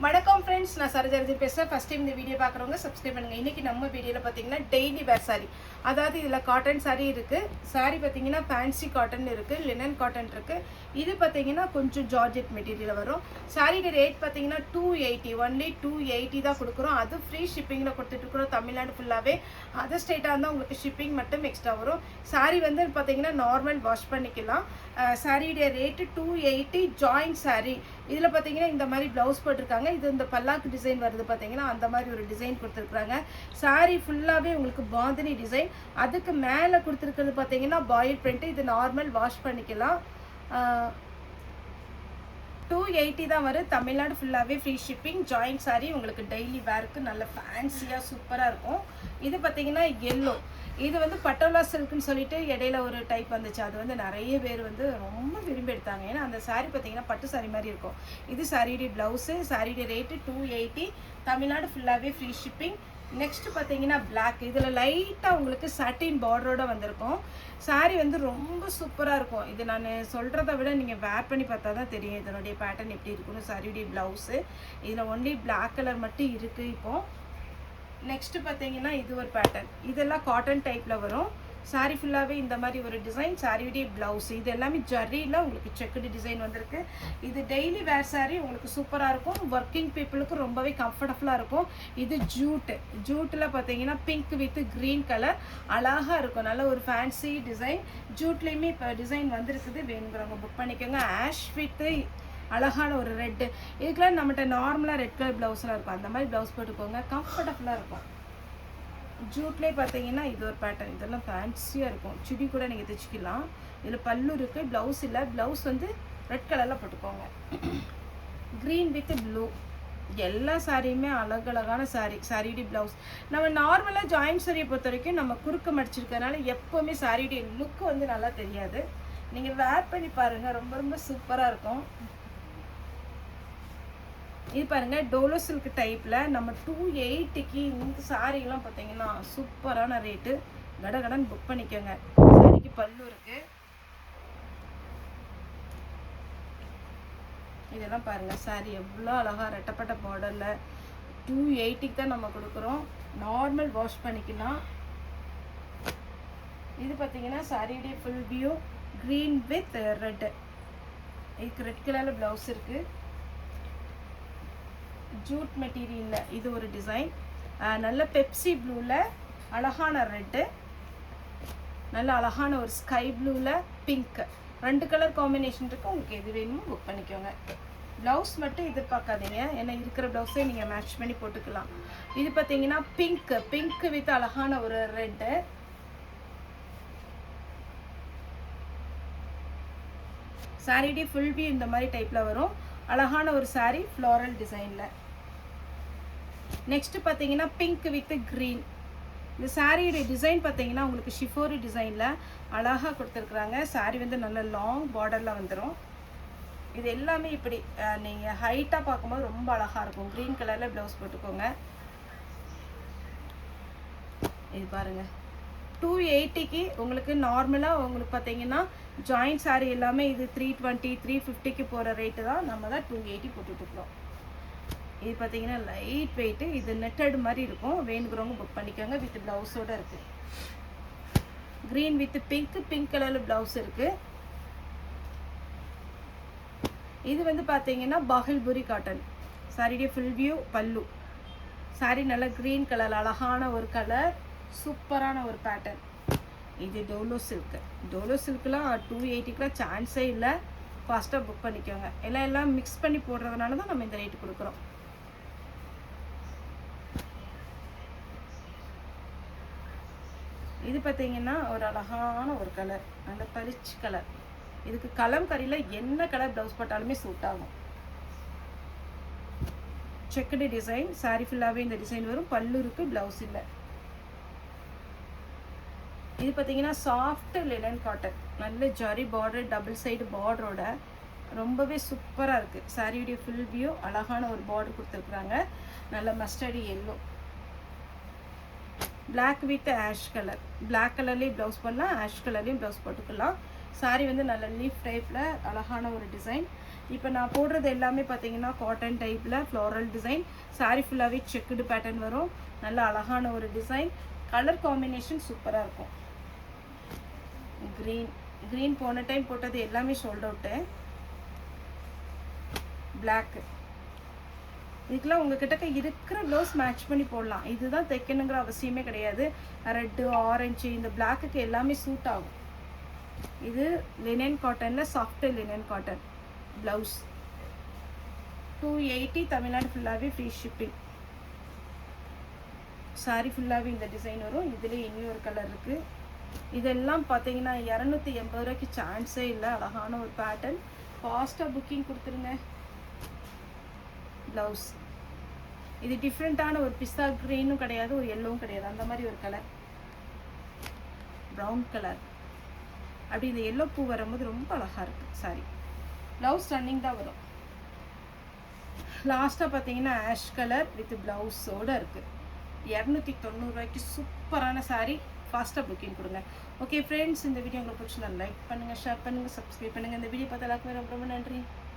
வணக்கம் ஃப்ரெண்ட்ஸ், நான் சரோஜா பேசுகிறேன். ஃபஸ்ட் டைம் இந்த வீடியோ பார்க்குறவங்க சப்ஸ்கிரைப் பண்ணுங்கள். இன்றைக்கி நம்ம வீடியோவில் பார்த்தீங்கன்னா டெய்லி வேர் சாரி, அதாவது இதில் காட்டன் சாரி இருக்குது. சாரி பார்த்தீங்கன்னா ஃபேன்சி காட்டன் இருக்குது, லினன் காட்டன் இருக்குது. இது பார்த்தீங்கன்னா கொஞ்சம் ஜார்ஜெட் மெட்டீரியல் வரும். சாரியோட ரேட் பார்த்தீங்கன்னா 280, ஒன்லி 280 தான் கொடுக்குறோம். அது ஃப்ரீ ஷிப்பிங்கில் கொடுத்துட்ருக்குறோம். தமிழ்நாடு ஃபுல்லாகவே. அதர் ஸ்டேட்டாக இருந்தால் உங்களுக்கு ஷிப்பிங் மட்டும் எக்ஸ்ட்ரா வரும். சாரி வந்து பார்த்தீங்கன்னா நார்மல் வாஷ் பண்ணிக்கலாம். சாரியுடைய ரேட்டு 280 ஜாயிண்ட் சாரி. இதில் பார்த்தீங்கன்னா இந்த மாதிரி ப்ளவுஸ் போட்டிருக்காங்க. இது இந்த பல்லாக்கு டிசைன் வருது பார்த்தீங்கன்னா, அந்த மாதிரி ஒரு டிசைன் கொடுத்துருக்குறாங்க. சாரி ஃபுல்லாகவே உங்களுக்கு பாந்தினி டிசைன். அதுக்கு மேலே கொடுத்துருக்கிறது பார்த்தீங்கன்னா பாயில் பிரிண்ட். இது நார்மல் வாஷ் பண்ணிக்கலாம். 280 தான் வரும். தமிழ்நாடு ஃபுல்லாகவே ஃப்ரீ ஷிப்பிங். ஜாயிண்ட் சாரி உங்களுக்கு டெய்லி வேருக்கு நல்ல ஃபேன்சியாக சூப்பராக இருக்கும். இது பார்த்தீங்கன்னா எல்லோ. இது வந்து பட்டோலா சில்க்குன்னு சொல்லிட்டு இடையில ஒரு டைப் வந்துச்சு. அது வந்து நிறைய பேர் வந்து ரொம்ப விரும்பி எடுத்தாங்க. ஏன்னா அந்த சாரீ பார்த்தீங்கன்னா பட்டு சாரி மாதிரி இருக்கும். இது சாரியுடைய ப்ளவுஸு. சாரியுடைய ரேட்டு 280. தமிழ்நாடு ஃபுல்லாகவே ஃப்ரீ ஷிப்பிங். நெக்ஸ்ட் பார்த்தீங்கன்னா பிளாக். இதில் லைட்டாக உங்களுக்கு சட்டின் பார்டரோட வந்திருக்கும். சாரீ வந்து ரொம்ப சூப்பராக இருக்கும். இது நான் சொல்கிறத விட நீங்கள் வேர் பண்ணி பார்த்தா தான் தெரியும் இதனுடைய பேட்டர்ன் எப்படி இருக்குன்னு. சாரியுடைய ப்ளவுஸு இதில் ஒன்லி பிளாக் கலர் மட்டும் இருக்குது இப்போது. நெக்ஸ்ட்டு பார்த்தீங்கன்னா இது ஒரு பேட்டர்ன். இதெல்லாம் காட்டன் டைப்பில் வரும். சாரீ ஃபுல்லாகவே இந்த மாதிரி ஒரு டிசைன். சாரியுடைய ப்ளவுஸ் இது எல்லாமே ஜர்ரியில் உங்களுக்கு செக்குடு டிசைன் வந்திருக்கு. இது டெய்லி வேர் சாரீ உங்களுக்கு சூப்பராக இருக்கும். ஒர்க்கிங் பீப்புளுக்கு ரொம்பவே கம்ஃபர்டபுளாக இருக்கும். இது ஜூட்டு. ஜூட்டில் பார்த்தீங்கன்னா பிங்க் வித் க்ரீன் கலர் அழகாக இருக்கும். நல்ல ஒரு ஃபேன்சி டிசைன். ஜூட்லேயுமே இப்போ டிசைன் வந்திருக்குது. வேணுங்கிறவங்க புக் பண்ணிக்கோங்க. ஆஷ் வித்து அழகான ஒரு ரெட்டு. இதுக்கெல்லாம் நம்மகிட்ட நார்மலாக ரெட் கலர் ப்ளவுஸ்லாம் இருக்கும். அந்த மாதிரி ப்ளவுஸ் போட்டுக்கோங்க, கம்ஃபர்டபுளாக இருக்கும். ஜூட்லேயே பார்த்தீங்கன்னா இது ஒரு பேட்டர்ன். இதெல்லாம் ஃபேன்சியாக இருக்கும். சுடி கூட நீங்கள் தைச்சிக்கலாம். இதில் பல்லு இருக்குது, ப்ளவுஸ் இல்லை. ப்ளவுஸ் வந்து ரெட் கலரில் போட்டுக்கோங்க. Green with blue. எல்லா சாரியுமே அழகழகான சாரீ. சாரியுடைய ப்ளவுஸ் நம்ம நார்மலாக ஜாயிண்ட் சாரியை பொறுத்த வரைக்கும் நம்ம குறுக்க மடிச்சிருக்கனால எப்போவுமே சாரியுடைய லுக்கு வந்து நல்லா தெரியாது. நீங்கள் வேர் பண்ணி பாருங்கள், ரொம்ப ரொம்ப சூப்பராக இருக்கும். இது பாருங்கள் டோலோ சில்க் டைப்பில் நம்ம 280க்கு இந்த சாரீலாம் பார்த்தீங்கன்னா சூப்பரான ரேட்டு. கடகடன் புக் பண்ணிக்கோங்க. சாரிக்கு பல்லு இருக்குது. இதெல்லாம் பாருங்கள் சாரி எவ்வளோ அழகாக ரெட்டப்பட்ட பார்டரில் 280க்கு தான் நம்ம கொடுக்குறோம். நார்மல் வாஷ் பண்ணிக்கலாம். இது பார்த்தீங்கன்னா சாரியுடைய full view. Green with red. இதுக்கு ரெட் கலரில் ப்ளவுஸ் இருக்குது. ஜூட் மெட்டீரியலில் இது ஒரு டிசைன். நல்ல பெப்சி ப்ளூவில் அழகான ரெட்டு. நல்ல அழகான ஒரு ஸ்கை ப்ளூவில் பிங்க். 2 கலர் காம்பினேஷன் இருக்குது. உங்களுக்கு எது வேணுமோ புக் பண்ணிக்கோங்க. ப்ளவுஸ் மட்டும் எதிர்பார்க்காதீங்க, ஏன்னா இருக்கிற ப்ளவுஸே நீங்கள் மேட்ச் பண்ணி போட்டுக்கலாம். இது பார்த்தீங்கன்னா பிங்க் வித் அழகான ஒரு ரெட்டு. சாரியுடைய ஃபுல் வியூ இந்த மாதிரி டைப்பில் வரும். அழகான ஒரு சாரீ ஃப்ளாரல் டிசைனில். நெக்ஸ்ட்டு பார்த்தீங்கன்னா பிங்க் வித் க்ரீன். இந்த சாரியுடைய டிசைன் பார்த்தீங்கன்னா உங்களுக்கு ஷிஃபோரி டிசைனில் அழகாக கொடுத்துருக்குறாங்க. சாரீ வந்து நல்ல லாங் பார்டரில் வந்துடும். இது எல்லாமே இப்படி நீங்கள் ஹைட்டாக பார்க்கும்போது ரொம்ப அழகாக இருக்கும். க்ரீன் கலரில் ப்ளவுஸ் போட்டுக்கோங்க. இது பாருங்கள் 280க்கு உங்களுக்கு நார்மலாக உங்களுக்கு பார்த்தீங்கன்னா ஜாயிண்ட் சாரீ எல்லாமே இது 320 350க்கு போகிற ரேட்டு தான். நம்ம தான் 280 போட்டுட்ருக்கோம். இது பார்த்தீங்கன்னா லைட் வெயிட்டு. இது நெட்டட் மாதிரி இருக்கும். வேணுங்கிறவங்க புக் பண்ணிக்கோங்க. வித் ப்ளவுஸோடு இருக்குது. க்ரீன் வித் பிங்க் கலரில் ப்ளவுஸ் இருக்குது. இது வந்து பார்த்தீங்கன்னா பாகில்புரி காட்டன். சாரியுடைய ஃபுல் வியூ பல்லு. சாரி நல்லா க்ரீன் கலர் அழகான ஒரு கலர். சூப்பரான ஒரு பேட்டர்ன். இது டோலோ சில்க்கு. டோலோ சில்க்குலாம் 280க்குலாம் சான்ஸே இல்லை. ஃபாஸ்ட்டாக புக் பண்ணிக்கோங்க. எல்லாம் மிக்ஸ் பண்ணி போடுறதுனால தான் நம்ம இந்த ரேட்டு கொடுக்குறோம். இது பார்த்தீங்கன்னா ஒரு அழகான ஒரு கலர். நல்ல பளிச்சு கலர். இதுக்கு கலம்கரியில் என்ன கலர் ப்ளவுஸ் போட்டாலுமே சூட் ஆகும். Checked design. சாரி ஃபுல்லாகவே இந்த டிசைன் வரும். பல்லு இருக்குது, ப்ளவுஸ் இல்லை. இது பார்த்தீங்கன்னா சாஃப்ட் லினன் காட்டன். நல்ல ஜரி பார்டர், டபுள் சைடு பார்டரோட ரொம்பவே சூப்பராக இருக்குது. சாரியுடைய ஃபுல் வியூ அழகான ஒரு பார்டர் கொடுத்துருக்குறாங்க. நல்ல mustardy yellow. Black with ash colour. Black கலர்லேயும் ப்ளவுஸ் பண்ணலாம், ஆஷ் கலர்லேயும் ப்ளவுஸ் போட்டுக்கலாம். சாரி வந்து நல்ல லீஃப் டைப்பில் அழகான ஒரு டிசைன். இப்போ நான் போடுறது எல்லாமே பார்த்தீங்கன்னா காட்டன் டைப்பில் ஃப்ளோரல் டிசைன். saree ஃபுல்லாகவே செக்குடு பேட்டர்ன் வரும். நல்ல அழகான ஒரு டிசைன். கலர் காம்பினேஷன் சூப்பராக இருக்கும். க்ரீன் போன டைம் போட்டது எல்லாமே சோல்ட் அவுட்டு. பிளாக்கு இதுக்கெல்லாம் உங்ககிட்ட இருக்கிற ப்ளவுஸ் மேட்ச் பண்ணி போடலாம். இதுதான் தைக்கணுங்கிற அவசியமே கிடையாது. ரெட்டு ஆரஞ்சு இந்த பிளாக்குக்கு எல்லாமே சூட் ஆகும். இது லினன் காட்டனில் soft linen cotton blouse 280 Tamil Nadu ஃபுல்லாகவே ஃப்ரீ ஷிப்பிங். சாரி ஃபுல்லாகவே இந்த டிசைன் வரும். இதுலேயே இன்னொரு கலர் இருக்குது. இதெல்லாம் பார்த்தீங்கன்னா 280 ரூபாய்க்கு சான்ஸே இல்லை. அழகான ஒரு பேட்டர்ன். ஃபாஸ்ட்டாக புக்கிங் கொடுத்துருங்க. ப்ளவுஸ் இது டிஃப்ரெண்ட்டான ஒரு பிஸ்தா க்ரீனும் கிடையாது, ஒரு எல்லோவும் கிடையாது, அந்த மாதிரி ஒரு கலர். ப்ரௌன் கலர் அப்படி இந்த எல்லோ பூ வரும்போது ரொம்ப அழகாக இருக்குது சாரி. ப்ளவுஸ் ரன்னிங் தான் வரும். லாஸ்ட்டாக பார்த்தீங்கன்னா ஆஷ் கலர் வித் ப்ளவுஸோடு இருக்குது. 290 ரூபாய்க்கு சூப்பரான சாரி. ஃபாஸ்ட்டாக புக்கிங் கொடுங்க. ஓகே ஃப்ரெண்ட்ஸ், இந்த வீடியோ உங்களுக்கு பிடிச்சிருந்தா லைக் பண்ணுங்கள், ஷேர் பண்ணுங்கள், சப்ஸ்கிரைப் பண்ணுங்கள். இந்த வீடியோ பார்த்து எல்லாருக்குமே ரொம்ப ரொம்ப நன்றி.